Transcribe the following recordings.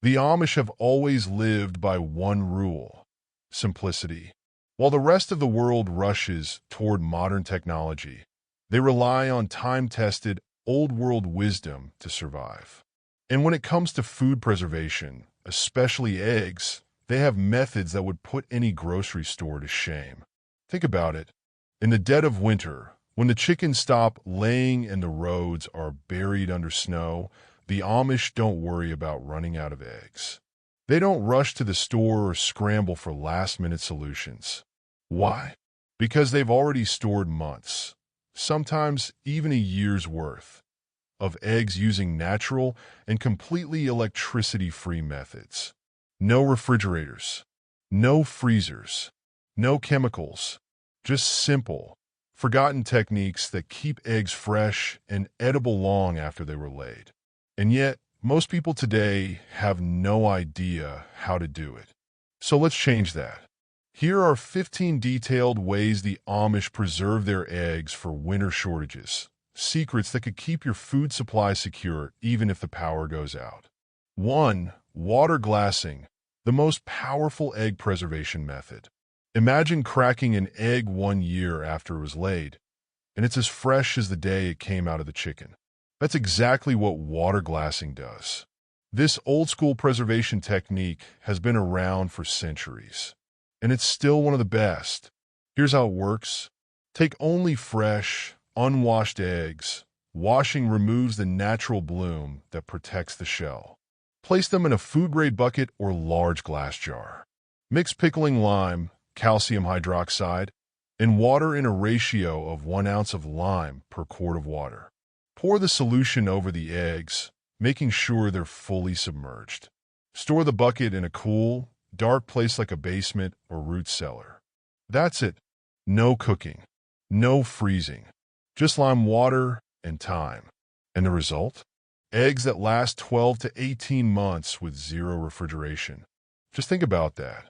The Amish have always lived by one rule: simplicity. While the rest of the world rushes toward modern technology, they rely on time-tested, old-world wisdom to survive. And when it comes to food preservation, especially eggs, they have methods that would put any grocery store to shame. Think about it. In the dead of winter, when the chickens stop laying and the roads are buried under snow, the Amish don't worry about running out of eggs. They don't rush to the store or scramble for last-minute solutions. Why? Because they've already stored months, sometimes even a year's worth, of eggs using natural and completely electricity-free methods. No refrigerators, no freezers, no chemicals, just simple, forgotten techniques that keep eggs fresh and edible long after they were laid. And yet, most people today have no idea how to do it. So let's change that. Here are 15 detailed ways the Amish preserve their eggs for winter shortages. Secrets that could keep your food supply secure even if the power goes out. 1. Water glassing, the most powerful egg preservation method. Imagine cracking an egg 1 year after it was laid, and it's as fresh as the day it came out of the chicken. That's exactly what water glassing does. This old-school preservation technique has been around for centuries, and it's still one of the best. Here's how it works. Take only fresh, unwashed eggs. Washing removes the natural bloom that protects the shell. Place them in a food-grade bucket or large glass jar. Mix pickling lime, calcium hydroxide, and water in a ratio of 1 ounce of lime per quart of water. Pour the solution over the eggs, making sure they're fully submerged. Store the bucket in a cool, dark place like a basement or root cellar. That's it. No cooking, no freezing, just lime water and time. And the result? Eggs that last 12 to 18 months with zero refrigeration. Just think about that.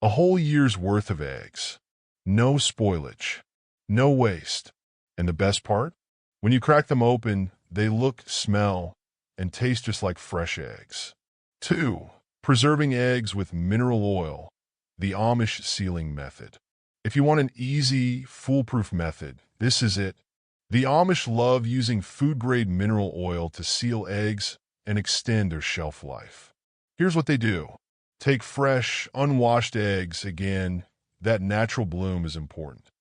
A whole year's worth of eggs. No spoilage, no waste. And the best part? When you crack them open, they look, smell, and taste just like fresh eggs. 2. Preserving eggs with mineral oil, the Amish sealing method. If you want an easy, foolproof method, this is it. The Amish love using food-grade mineral oil to seal eggs and extend their shelf life. Here's what they do. Take fresh, unwashed eggs. Again, that natural bloom is important.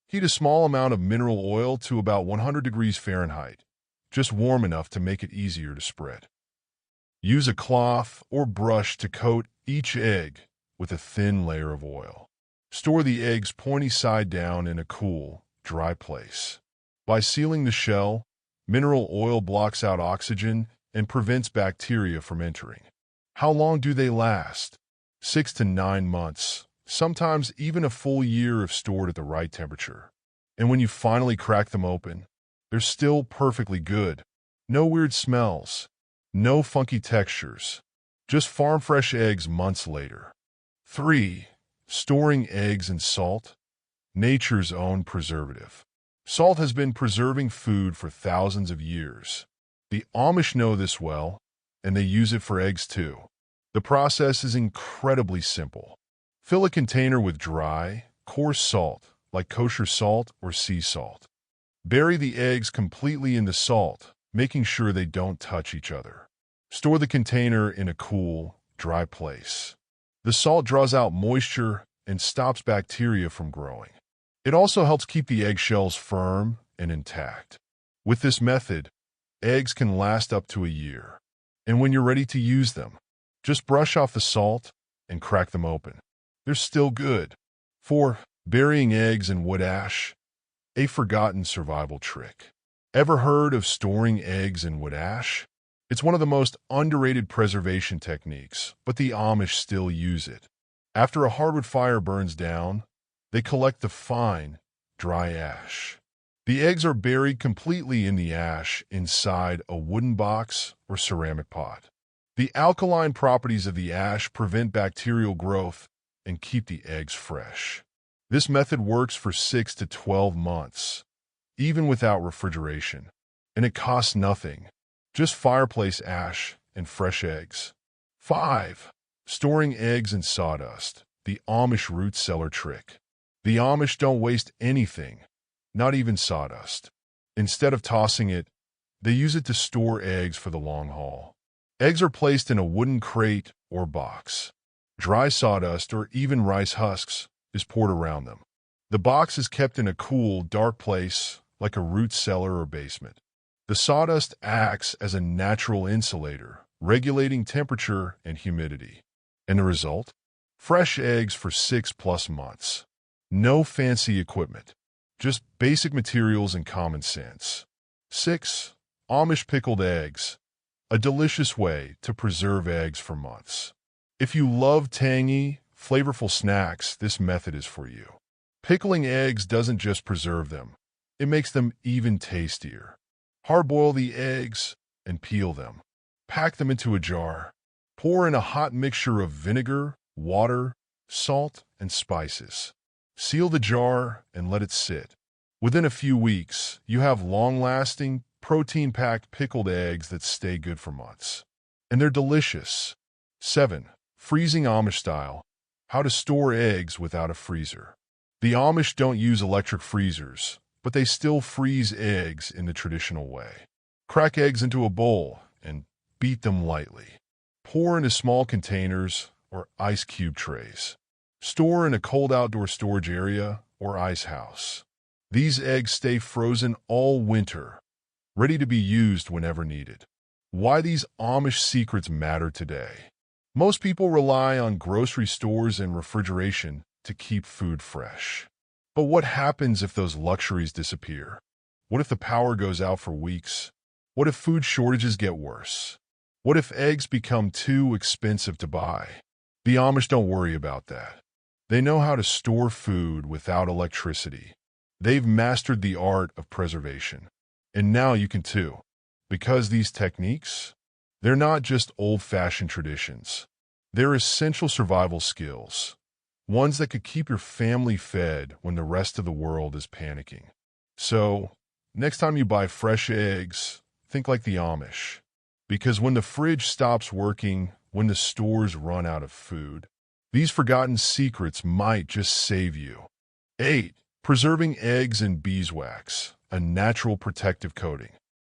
Heat a small amount of mineral oil to about 100 degrees Fahrenheit, just warm enough to make it easier to spread. Use a cloth or brush to coat each egg with a thin layer of oil. Store the eggs pointy side down in a cool, dry place. By sealing the shell, mineral oil blocks out oxygen and prevents bacteria from entering. How long do they last? 6 to 9 months, sometimes even a full year if stored at the right temperature. And when you finally crack them open, they're still perfectly good. No weird smells, no funky textures, just farm-fresh eggs months later. 3. Storing eggs in salt, nature's own preservative. Salt has been preserving food for thousands of years. The Amish know this well, and they use it for eggs too. The process is incredibly simple. Fill a container with dry, coarse salt, like kosher salt or sea salt. Bury the eggs completely in the salt, making sure they don't touch each other. Store the container in a cool, dry place. The salt draws out moisture and stops bacteria from growing. It also helps keep the eggshells firm and intact. With this method, eggs can last up to a year. And when you're ready to use them, just brush off the salt and crack them open. They're still good. 4. Burying eggs in wood ash, a forgotten survival trick. Ever heard of storing eggs in wood ash? It's one of the most underrated preservation techniques, but the Amish still use it. After a hardwood fire burns down, they collect the fine, dry ash. The eggs are buried completely in the ash inside a wooden box or ceramic pot. The alkaline properties of the ash prevent bacterial growth and keep the eggs fresh. This method works for 6 to 12 months, even without refrigeration, and it costs nothing, just fireplace ash and fresh eggs. 5. Storing eggs in sawdust. The Amish root cellar trick. The Amish don't waste anything, not even sawdust. Instead of tossing it, they use it to store eggs for the long haul. Eggs are placed in a wooden crate or box. Dry sawdust or even rice husks is poured around them. The box is kept in a cool, dark place like a root cellar or basement. The sawdust acts as a natural insulator, regulating temperature and humidity. And the result? Fresh eggs for 6+ months. No fancy equipment, just basic materials and common sense. 6. Amish pickled eggs. A delicious way to preserve eggs for months. If you love tangy, flavorful snacks, this method is for you. Pickling eggs doesn't just preserve them, it makes them even tastier. Hard-boil the eggs and peel them. Pack them into a jar. Pour in a hot mixture of vinegar, water, salt, and spices. Seal the jar and let it sit. Within a few weeks, you have long-lasting, protein-packed pickled eggs that stay good for months. And they're delicious. 7. Freezing Amish style. How to store eggs without a freezer. The Amish don't use electric freezers, but they still freeze eggs in the traditional way. Crack eggs into a bowl and beat them lightly. Pour into small containers or ice cube trays. Store in a cold outdoor storage area or ice house. These eggs stay frozen all winter, ready to be used whenever needed. Why these Amish secrets matter today. Most people rely on grocery stores and refrigeration to keep food fresh. But what happens if those luxuries disappear? What if the power goes out for weeks? What if food shortages get worse? What if eggs become too expensive to buy? The Amish don't worry about that. They know how to store food without electricity. They've mastered the art of preservation. And now you can too. Because these techniques, they're not just old-fashioned traditions. They're essential survival skills. Ones that could keep your family fed when the rest of the world is panicking. So, next time you buy fresh eggs, think like the Amish. Because when the fridge stops working, when the stores run out of food, these forgotten secrets might just save you. 8. Preserving eggs in beeswax, a natural protective coating.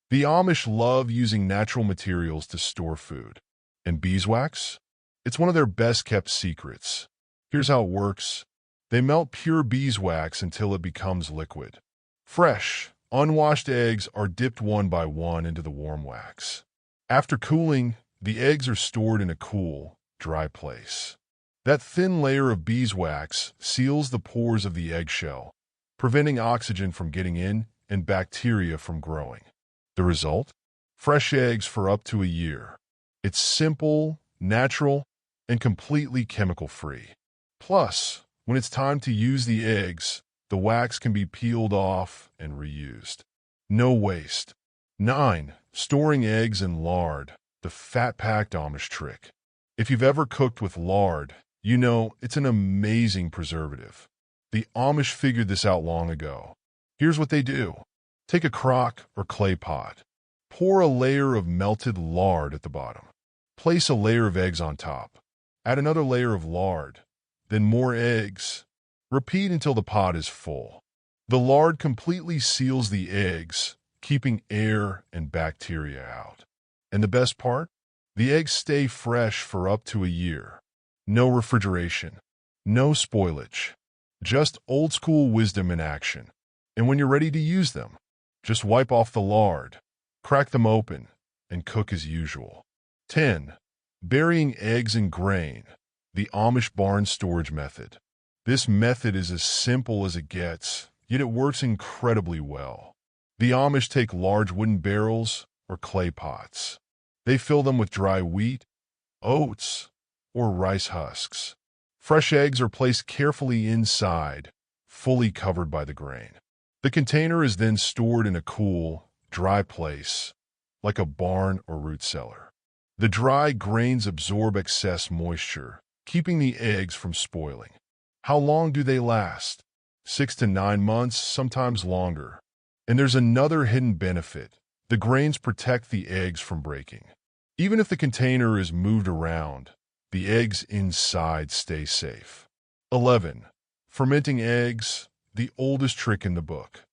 The Amish love using natural materials to store food. And beeswax? It's one of their best-kept secrets. Here's how it works. They melt pure beeswax until it becomes liquid. Fresh, unwashed eggs are dipped one by one into the warm wax. After cooling, the eggs are stored in a cool, dry place. That thin layer of beeswax seals the pores of the eggshell, preventing oxygen from getting in and bacteria from growing. The result? Fresh eggs for up to a year. It's simple, natural, and completely chemical-free. Plus, when it's time to use the eggs, the wax can be peeled off and reused. No waste. 9. Storing eggs in lard, the fat-packed Amish trick. If you've ever cooked with lard, you know it's an amazing preservative. The Amish figured this out long ago. Here's what they do. Take a crock or clay pot. Pour a layer of melted lard at the bottom. Place a layer of eggs on top. Add another layer of lard, then more eggs. Repeat until the pot is full. The lard completely seals the eggs, keeping air and bacteria out. And the best part? The eggs stay fresh for up to a year. No refrigeration, no spoilage, just old-school wisdom in action. And when you're ready to use them, just wipe off the lard, crack them open, and cook as usual. 10. Burying eggs in grain, the Amish barn storage method. This method is as simple as it gets, yet it works incredibly well. The Amish take large wooden barrels or clay pots. They fill them with dry wheat, oats, or rice husks. Fresh eggs are placed carefully inside, fully covered by the grain. The container is then stored in a cool, dry place, like a barn or root cellar. The dry grains absorb excess moisture, keeping the eggs from spoiling. How long do they last? 6 to 9 months, sometimes longer. And there's another hidden benefit. The grains protect the eggs from breaking. Even if the container is moved around, the eggs inside stay safe. 11. Fermenting eggs, the oldest trick in the book.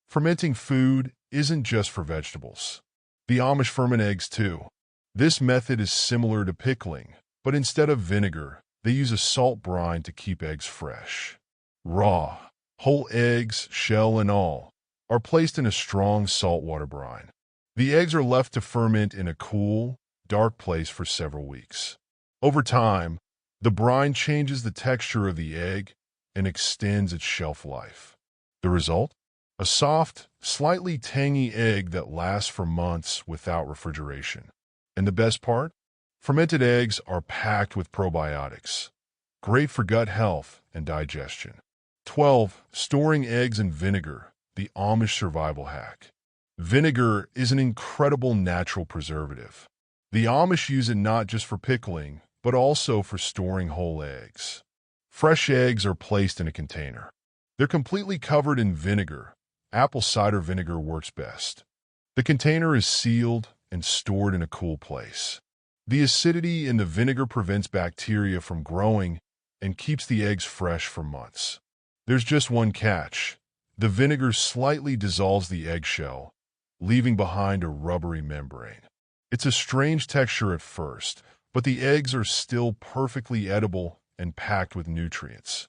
Fermenting food isn't just for vegetables. The Amish ferment eggs too. This method is similar to pickling, but instead of vinegar, they use a salt brine to keep eggs fresh. Raw, whole eggs, shell and all, are placed in a strong saltwater brine. The eggs are left to ferment in a cool, dark place for several weeks. Over time, the brine changes the texture of the egg and extends its shelf life. The result? A soft, slightly tangy egg that lasts for months without refrigeration. And the best part? Fermented eggs are packed with probiotics, great for gut health and digestion. 12. Storing eggs in vinegar, the Amish survival hack. Vinegar is an incredible natural preservative. The Amish use it not just for pickling, but also for storing whole eggs. Fresh eggs are placed in a container. They're completely covered in vinegar. Apple cider vinegar works best. The container is sealed and stored in a cool place. The acidity in the vinegar prevents bacteria from growing and keeps the eggs fresh for months. There's just one catch. The vinegar slightly dissolves the eggshell, leaving behind a rubbery membrane. It's a strange texture at first, but the eggs are still perfectly edible and packed with nutrients.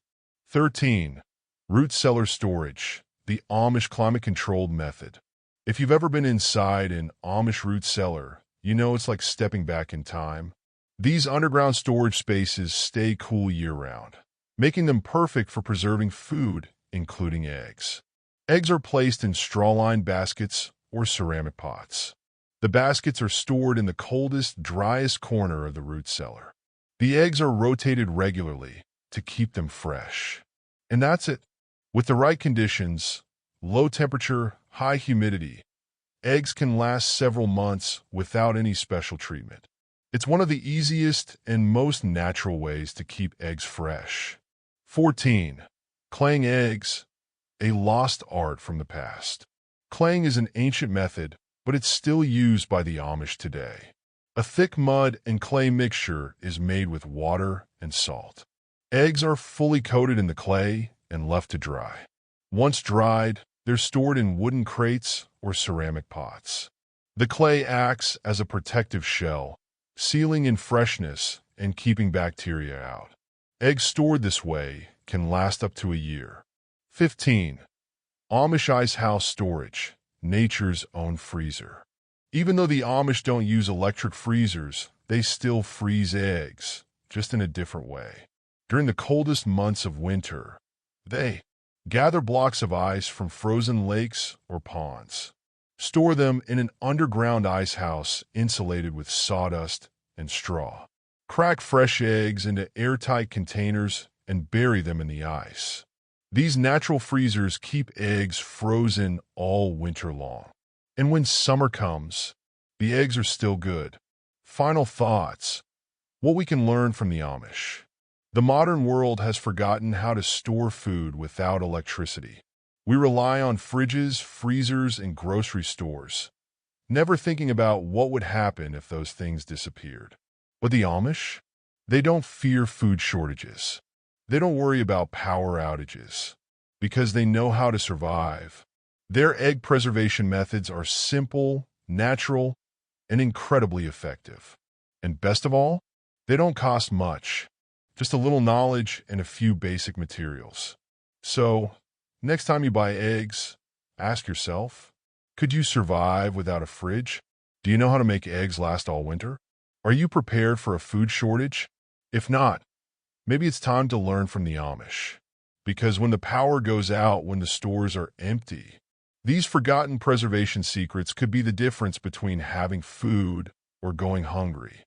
13. Root cellar storage, the Amish climate-controlled method. If you've ever been inside an Amish root cellar, you know it's like stepping back in time. These underground storage spaces stay cool year-round, making them perfect for preserving food, including eggs. Eggs are placed in straw-lined baskets or ceramic pots. The baskets are stored in the coldest, driest corner of the root cellar. The eggs are rotated regularly to keep them fresh. And that's it. With the right conditions, low temperature, high humidity, eggs can last several months without any special treatment. It's one of the easiest and most natural ways to keep eggs fresh. 14. Claying eggs, a lost art from the past. Claying is an ancient method, but it's still used by the Amish today. A thick mud and clay mixture is made with water and salt. Eggs are fully coated in the clay and left to dry. Once dried, they're stored in wooden crates or ceramic pots. The clay acts as a protective shell, sealing in freshness and keeping bacteria out. Eggs stored this way can last up to a year. 15. Amish ice house storage, nature's own freezer. Even though the Amish don't use electric freezers, they still freeze eggs, just in a different way. During the coldest months of winter, they gather blocks of ice from frozen lakes or ponds, store them in an underground ice house insulated with sawdust and straw, crack fresh eggs into airtight containers and bury them in the ice. These natural freezers keep eggs frozen all winter long. And when summer comes, the eggs are still good. Final thoughts. What we can learn from the Amish. The modern world has forgotten how to store food without electricity. We rely on fridges, freezers, and grocery stores, never thinking about what would happen if those things disappeared. But the Amish? They don't fear food shortages. They don't worry about power outages, because they know how to survive. Their egg preservation methods are simple, natural, and incredibly effective. And best of all, they don't cost much, just a little knowledge and a few basic materials. So, next time you buy eggs, ask yourself, could you survive without a fridge? Do you know how to make eggs last all winter? Are you prepared for a food shortage? If not, maybe it's time to learn from the Amish. Because when the power goes out, when the stores are empty, these forgotten preservation secrets could be the difference between having food or going hungry.